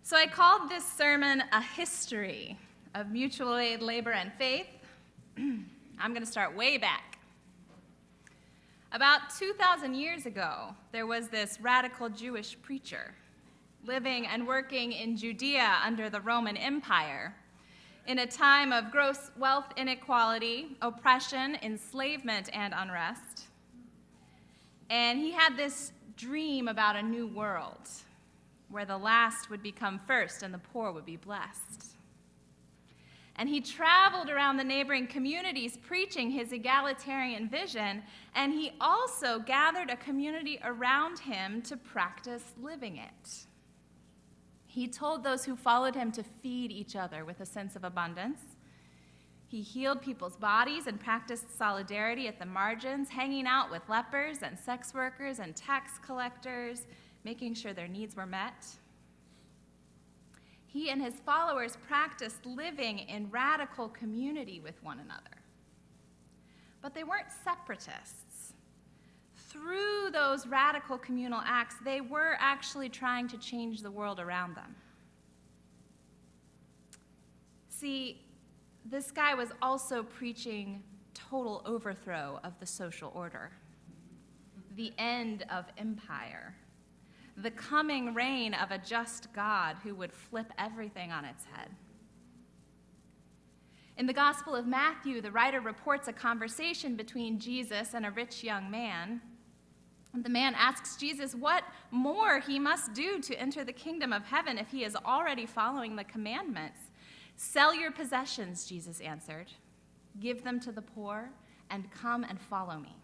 So I called this sermon A History of Mutual Aid, Labor, and Faith. I'm going to start way back. About 2,000 years ago, there was this radical Jewish preacher living and working in Judea under the Roman Empire in a time of gross wealth inequality, oppression, enslavement, and unrest. And he had this dream about a new world where the last would become first and the poor would be blessed. And he traveled around the neighboring communities preaching his egalitarian vision, and he also gathered a community around him to practice living it. He told those who followed him to feed each other with a sense of abundance. He healed people's bodies and practiced solidarity at the margins, hanging out with lepers and sex workers and tax collectors, making sure their needs were met. He and his followers practiced living in radical community with one another. But they weren't separatists. Through those radical communal acts, they were actually trying to change the world around them. See, this guy was also preaching total overthrow of the social order, the end of empire, the coming reign of a just God who would flip everything on its head. In the Gospel of Matthew, the writer reports a conversation between Jesus and a rich young man. And the man asks Jesus what more he must do to enter the kingdom of heaven if he is already following the commandments. "Sell your possessions," Jesus answered, "give them to the poor, and come and follow me."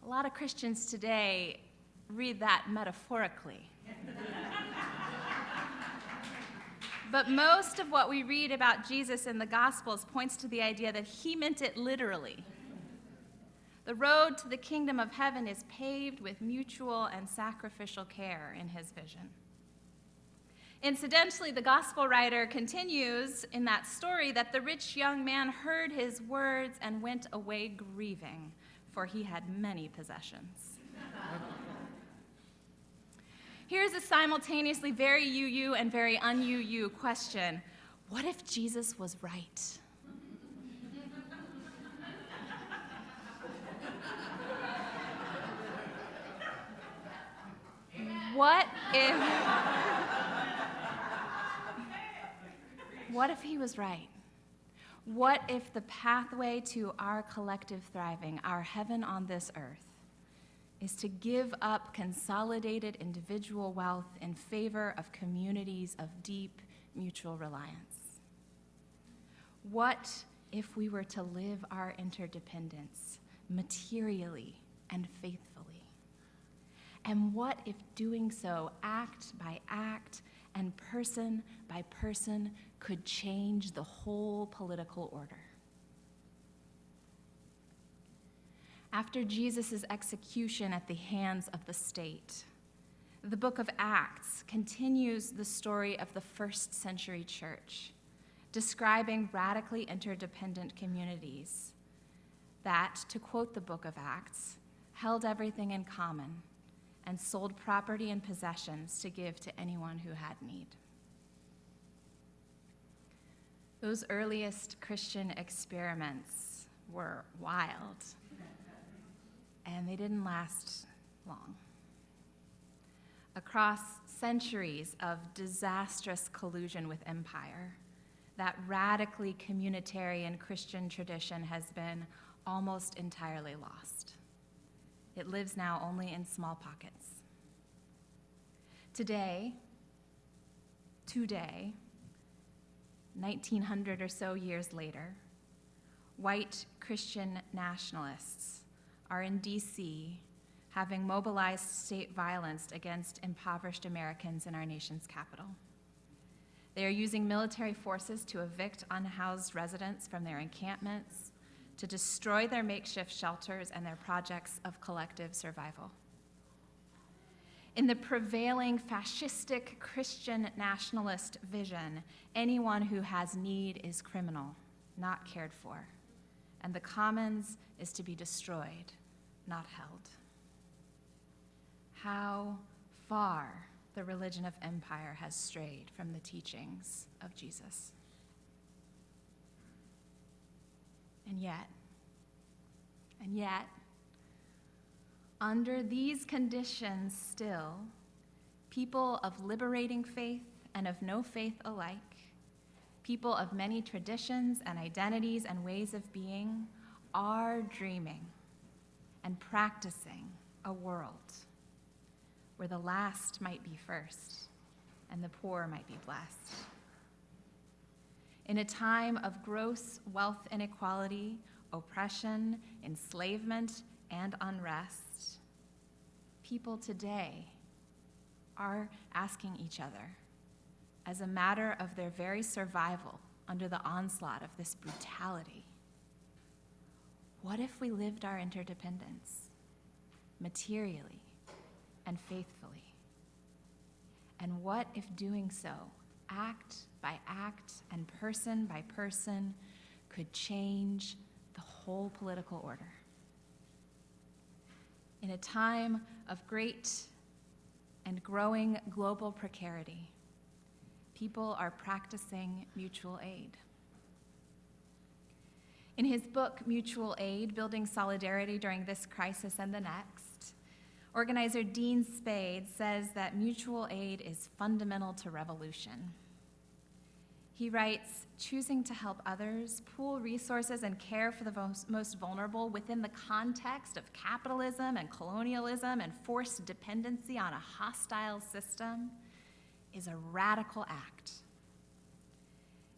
A lot of Christians today read that metaphorically. But most of what we read about Jesus in the Gospels points to the idea that he meant it literally. The road to the kingdom of heaven is paved with mutual and sacrificial care in his vision. Incidentally, the gospel writer continues in that story that the rich young man heard his words and went away grieving, for he had many possessions. Here's a simultaneously very UU and very un-UU question. What if Jesus was right? What if he was right? What if the pathway to our collective thriving, our heaven on this earth, is to give up consolidated individual wealth in favor of communities of deep mutual reliance? What if we were to live our interdependence materially and faithfully? And what if doing so, act by act and person by person, could change the whole political order? After Jesus' execution at the hands of the state, the book of Acts continues the story of the first century church, describing radically interdependent communities that, to quote the book of Acts, held everything in common and sold property and possessions to give to anyone who had need. Those earliest Christian experiments were wild, and they didn't last long. Across centuries of disastrous collusion with empire, that radically communitarian Christian tradition has been almost entirely lost. It lives now only in small pockets. Today, 1900 or so years later, white Christian nationalists are in D.C. having mobilized state violence against impoverished Americans in our nation's capital. They are using military forces to evict unhoused residents from their encampments, to destroy their makeshift shelters and their projects of collective survival. In the prevailing fascistic Christian nationalist vision, anyone who has need is criminal, not cared for, and the commons is to be destroyed, not held. how far the religion of empire has strayed from the teachings of Jesus. And yet, under these conditions still, people of liberating faith and of no faith alike, people of many traditions and identities and ways of being, are dreaming and practicing a world where the last might be first and the poor might be blessed. In a time of gross wealth inequality, oppression, enslavement, and unrest, people today are asking each other, as a matter of their very survival under the onslaught of this brutality, what if we lived our interdependence materially and faithfully? And what if doing so, act by act and person by person, could change the whole political order? In a time of great and growing global precarity, people are practicing mutual aid. In his book, Mutual Aid, Building Solidarity During This Crisis and the Next, organizer Dean Spade says that mutual aid is fundamental to revolution. He writes, choosing to help others, pool resources, and care for the most vulnerable within the context of capitalism and colonialism and forced dependency on a hostile system is a radical act.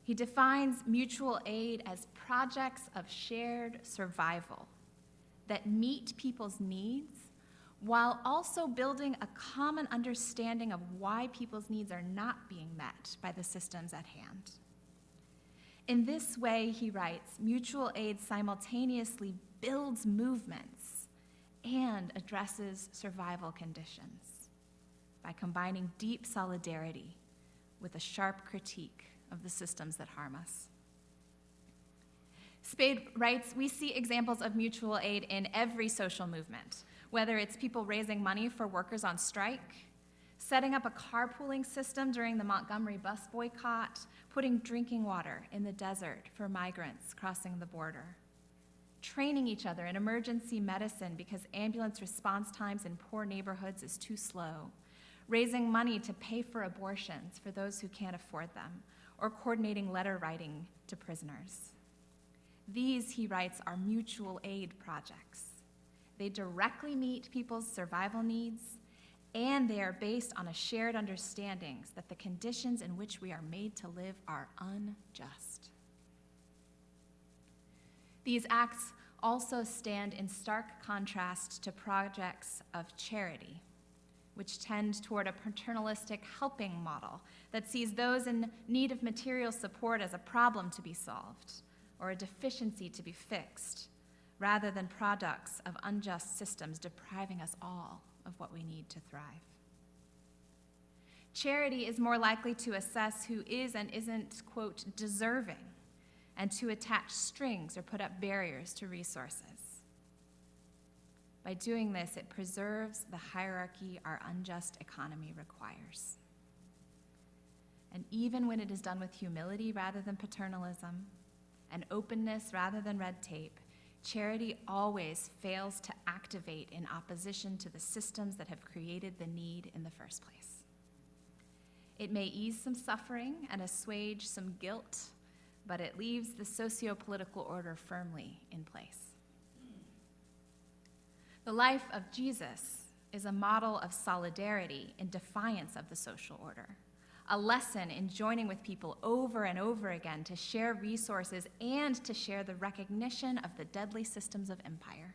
He defines mutual aid as projects of shared survival that meet people's needs while also building a common understanding of why people's needs are not being met by the systems at hand. In this way, he writes, mutual aid simultaneously builds movements and addresses survival conditions by combining deep solidarity with a sharp critique of the systems that harm us. Spade writes, we see examples of mutual aid in every social movement, whether it's people raising money for workers on strike, setting up a carpooling system during the Montgomery bus boycott, putting drinking water in the desert for migrants crossing the border, training each other in emergency medicine because ambulance response times in poor neighborhoods is too slow, raising money to pay for abortions for those who can't afford them, or coordinating letter writing to prisoners. These, he writes, are mutual aid projects. They directly meet people's survival needs, and they are based on a shared understanding that the conditions in which we are made to live are unjust. These acts also stand in stark contrast to projects of charity, which tend toward a paternalistic helping model that sees those in need of material support as a problem to be solved or a deficiency to be fixed, rather than products of unjust systems depriving us all of what we need to thrive. Charity is more likely to assess who is and isn't, quote, deserving, and to attach strings or put up barriers to resources. By doing this, it preserves the hierarchy our unjust economy requires. And even when it is done with humility rather than paternalism, and openness rather than red tape, charity always fails to activate in opposition to the systems that have created the need in the first place. It may ease some suffering and assuage some guilt, but it leaves the socio-political order firmly in place. The life of Jesus is a model of solidarity in defiance of the social order, a lesson in joining with people over and over again to share resources and to share the recognition of the deadly systems of empire.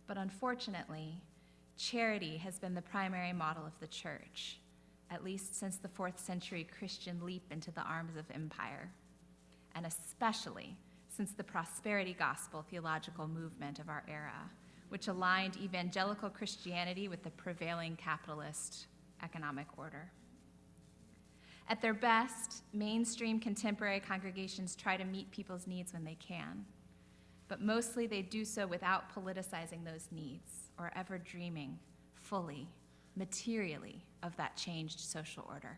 But unfortunately, charity has been the primary model of the church, at least since the 4th century Christian leap into the arms of empire, and especially since the prosperity gospel theological movement of our era, which aligned evangelical Christianity with the prevailing capitalist economic order. At their best, mainstream contemporary congregations try to meet people's needs when they can, but mostly they do so without politicizing those needs or ever dreaming fully, materially, of that changed social order.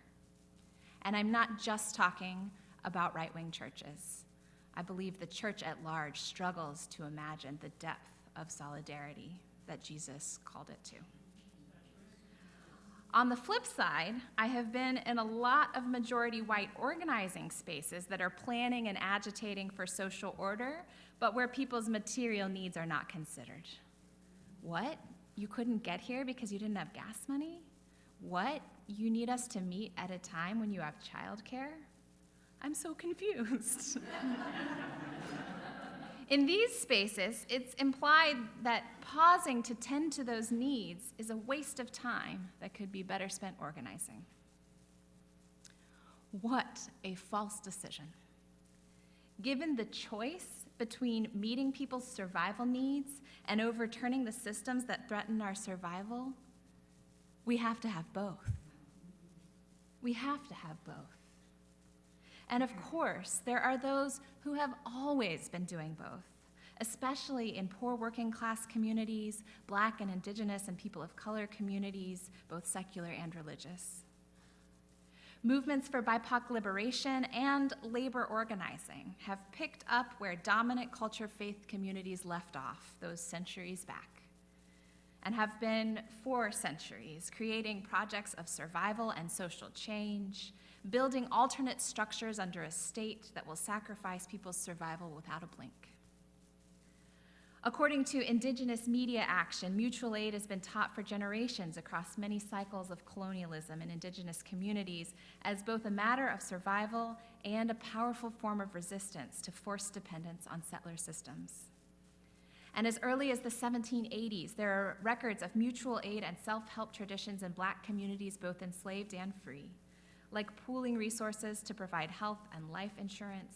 And I'm not just talking about right-wing churches. I believe the church at large struggles to imagine the depth of solidarity that Jesus called it to. On the flip side, I have been in a lot of majority white organizing spaces that are planning and agitating for social order, but where people's material needs are not considered. What? You couldn't get here because you didn't have gas money? What? You need us to meet at a time when you have childcare? I'm so confused. In these spaces, it's implied that pausing to tend to those needs is a waste of time that could be better spent organizing. What a false decision. Given the choice between meeting people's survival needs and overturning the systems that threaten our survival, we have to have both. We have to have both. And of course, there are those who have always been doing both, especially in poor working class communities, Black and Indigenous and people of color communities, both secular and religious. Movements for BIPOC liberation and labor organizing have picked up where dominant culture faith communities left off those centuries back, and have been for centuries creating projects of survival and social change, building alternate structures under a state that will sacrifice people's survival without a blink. According to Indigenous Media Action, mutual aid has been taught for generations across many cycles of colonialism in Indigenous communities as both a matter of survival and a powerful form of resistance to forced dependence on settler systems. And as early as the 1780s, there are records of mutual aid and self-help traditions in Black communities, both enslaved and free, like pooling resources to provide health and life insurance,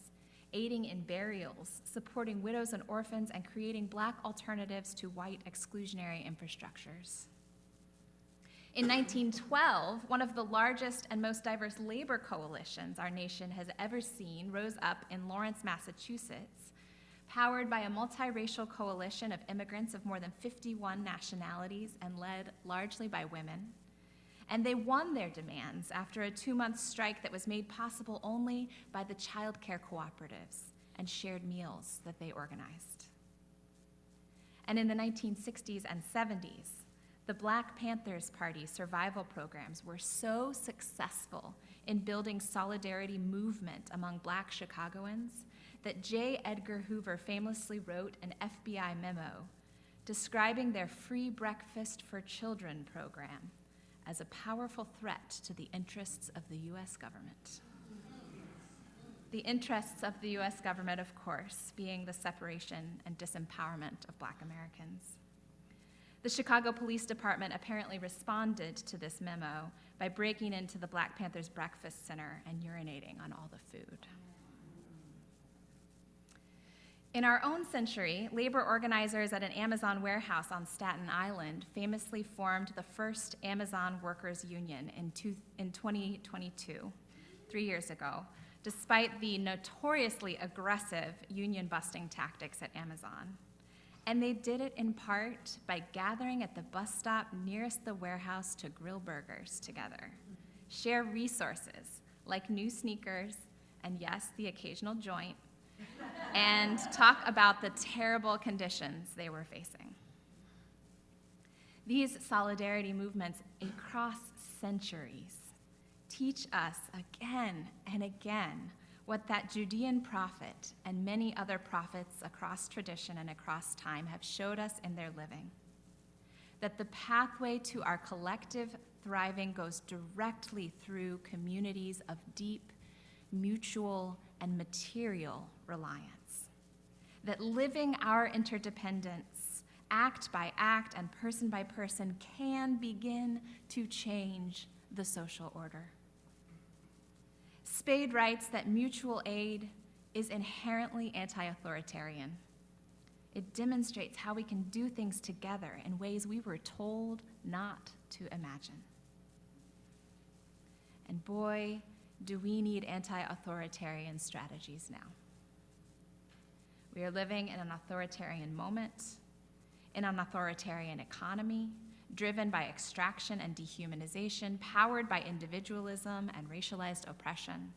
aiding in burials, supporting widows and orphans, and creating Black alternatives to white exclusionary infrastructures. In 1912, one of the largest and most diverse labor coalitions our nation has ever seen rose up in Lawrence, Massachusetts, powered by a multiracial coalition of immigrants of more than 51 nationalities and led largely by women. And they won their demands after a 2-month strike that was made possible only by the child care cooperatives and shared meals that they organized. And in the 1960s and 70s, the Black Panthers Party survival programs were so successful in building solidarity movement among Black Chicagoans that J. Edgar Hoover famously wrote an FBI memo describing their Free Breakfast for Children program as a powerful threat to the interests of the U.S. government. The interests of the U.S. government, of course, being the separation and disempowerment of Black Americans. The Chicago Police Department apparently responded to this memo by breaking into the Black Panthers Breakfast Center and urinating on all the food. In our own century, labor organizers at an Amazon warehouse on Staten Island famously formed the first Amazon Workers Union in 2022, 3 years ago, despite the notoriously aggressive union-busting tactics at Amazon. And they did it in part by gathering at the bus stop nearest the warehouse to grill burgers together, share resources like new sneakers, and yes, the occasional joint, and talk about the terrible conditions they were facing. These solidarity movements across centuries teach us again and again what that Judean prophet and many other prophets across tradition and across time have showed us in their living, that the pathway to our collective thriving goes directly through communities of deep, mutual, and material reliance. That living our interdependence, act by act and person by person, can begin to change the social order. Spade writes that mutual aid is inherently anti-authoritarian. It demonstrates how we can do things together in ways we were told not to imagine. And boy, do we need anti-authoritarian strategies now. We are living in an authoritarian moment, in an authoritarian economy, driven by extraction and dehumanization, powered by individualism and racialized oppression.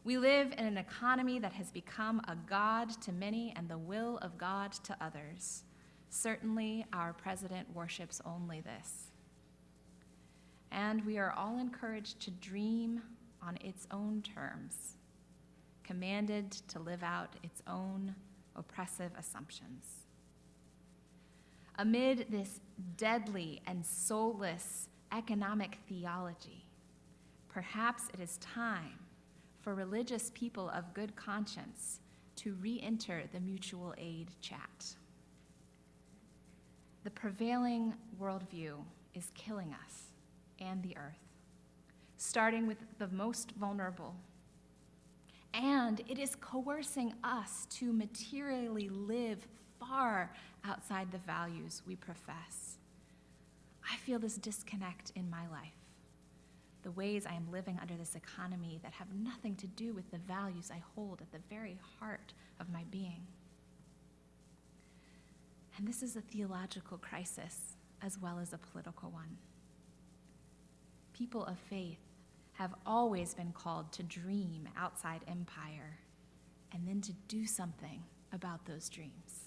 We live in an economy that has become a god to many and the will of God to others. Certainly, our president worships only this. And we are all encouraged to dream on its own terms, commanded to live out its own oppressive assumptions. Amid this deadly and soulless economic theology, perhaps it is time for religious people of good conscience to re-enter the mutual aid chat. The prevailing worldview is killing us and the earth, starting with the most vulnerable. And it is coercing us to materially live far outside the values we profess. I feel this disconnect in my life, the ways I am living under this economy that have nothing to do with the values I hold at the very heart of my being. And this is a theological crisis as well as a political one. People of faith have always been called to dream outside empire and then to do something about those dreams.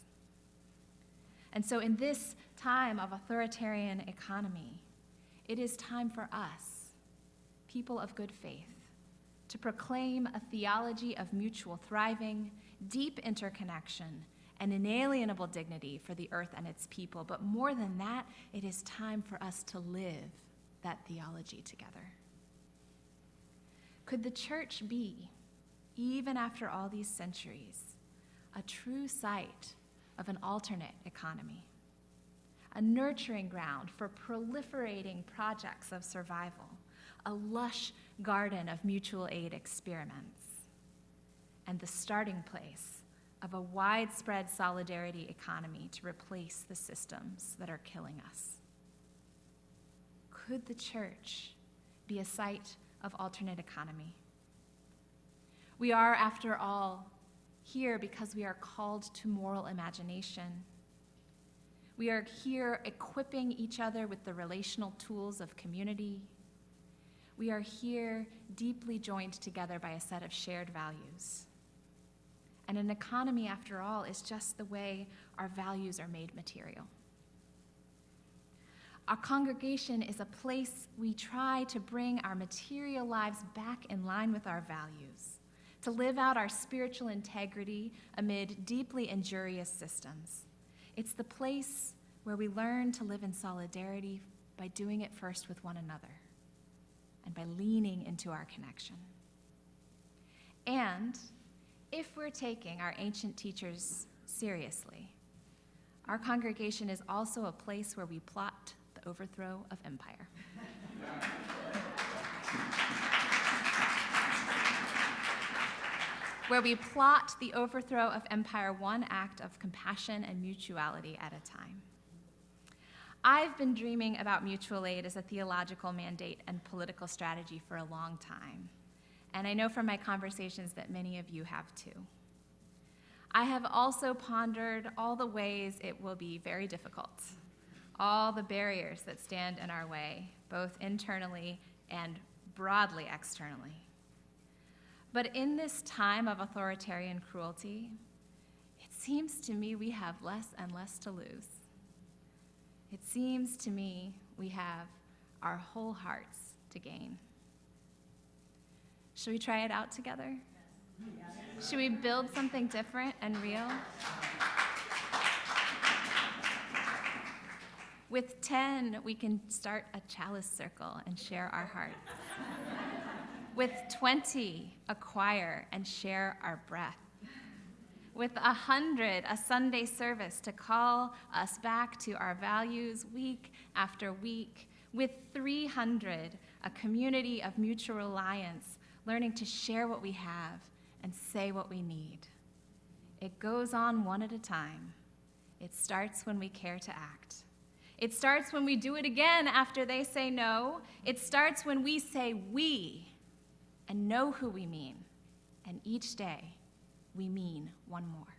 And so in this time of authoritarian economy, it is time for us, people of good faith, to proclaim a theology of mutual thriving, deep interconnection, and inalienable dignity for the earth and its people. But more than that, it is time for us to live that theology together. Could the church be, even after all these centuries, a true site of an alternate economy, a nurturing ground for proliferating projects of survival, a lush garden of mutual aid experiments, and the starting place of a widespread solidarity economy to replace the systems that are killing us? Could the church be a site of alternate economy? We are, after all, here because we are called to moral imagination. We are here equipping each other with the relational tools of community. We are here deeply joined together by a set of shared values. And an economy, after all, is just the way our values are made material. Our congregation is a place we try to bring our material lives back in line with our values, to live out our spiritual integrity amid deeply injurious systems. It's the place where we learn to live in solidarity by doing it first with one another and by leaning into our connection. And if we're taking our ancient teachers seriously, our congregation is also a place where we plot the overthrow of empire. Where we plot the overthrow of empire one act of compassion and mutuality at a time. I've been dreaming about mutual aid as a theological mandate and political strategy for a long time, and I know from my conversations that many of you have too. I have also pondered all the ways it will be very difficult, all the barriers that stand in our way, both internally and broadly externally. But in this time of authoritarian cruelty, it seems to me we have less and less to lose. It seems to me we have our whole hearts to gain. Should we try it out together? Should we build something different and real? With 10, we can start a chalice circle and share our hearts. With 20, a choir and share our breath. With 100, a Sunday service to call us back to our values week after week. With 300, a community of mutual reliance, learning to share what we have and say what we need. It goes on one at a time. It starts when we care to act. It starts when we do it again after they say no. It starts when we say we and know who we mean. And each day, we mean one more.